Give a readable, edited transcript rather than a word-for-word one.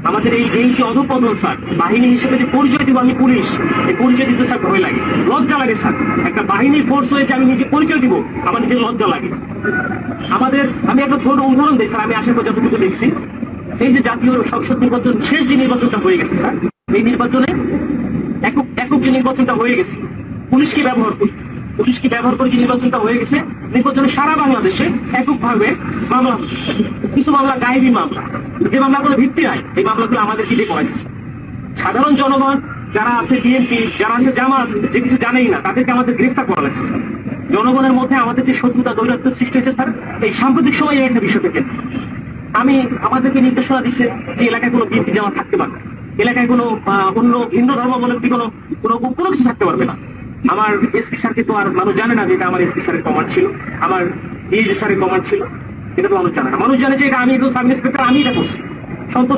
আমাদের এই এই যে অধপতন স্যার, বাহিনী হিসেবে যে পরিচয় দিব আমি পুলিশ, এই পরিচয় দিতে স্যার ভয় লাগে, লজ্জা লাগে স্যার। একটা বাহিনীর ফোর্স হয়ে যে আমি নিজে পরিচয় দিব, আমার নিজের লজ্জা লাগে। আমাদের, আমি একটা ছোট উদাহরণ দিই স্যার, আমি আসার পর যতটুকু দেখছি, এই যে জাতীয় সংসদ নির্বাচন, শেষ যে নির্বাচনটা হয়ে গেছে স্যার, এই নির্বাচনে একক একক যে নির্বাচনটা হয়ে গেছে, পুলিশকে ব্যবহার করি, পুলিশকে ব্যবহার করে যে নির্বাচনটা হয়ে গেছে, নির্বাচনে সারা বাংলাদেশে এককভাবে মামলা হচ্ছে স্যার। কিছু মামলা গায়েবী মামলা, যে মামলাগুলো ভিত্তি নাই, এই মামলাগুলো আমাদের কি দিয়ে করাইছে। সাধারণ জনগণ যারা আছে, বিএনপি যারা আছে, জামাত, যে কিছু জানেই না, তাদেরকে আমাদের গ্রেফতার করা লাগছে স্যার। জনগণের মধ্যে আমাদের যে শত্রুতা, দৈরাত্ম সৃষ্টি হয়েছে স্যার, এই সাম্প্রতিক সময়ে একটা বিষয় থেকে আমি আমাদেরকে নির্দেশনা দিচ্ছে যে এলাকায় কোনো বিএনপি জামাত থাকতে পারবে না, এলাকায় কোনো অন্য ভিন্ন ধর্মাবলম্বী কোনো কোনো কোনো কিছু থাকতে পারবে না। আমার এসপি স্যারকে তো আর মানুষ জানে না যে এটা আমার এসপি স্যারের কমান্ড ছিল, আমার ডিএজি স্যারের কমান্ড ছিল, এটা তো মানুষ জানে না। মানুষ জানে যে এটা আমি একজন সাব ইন্সপেক্টর, আমি এটা করছি, সন্তোষ।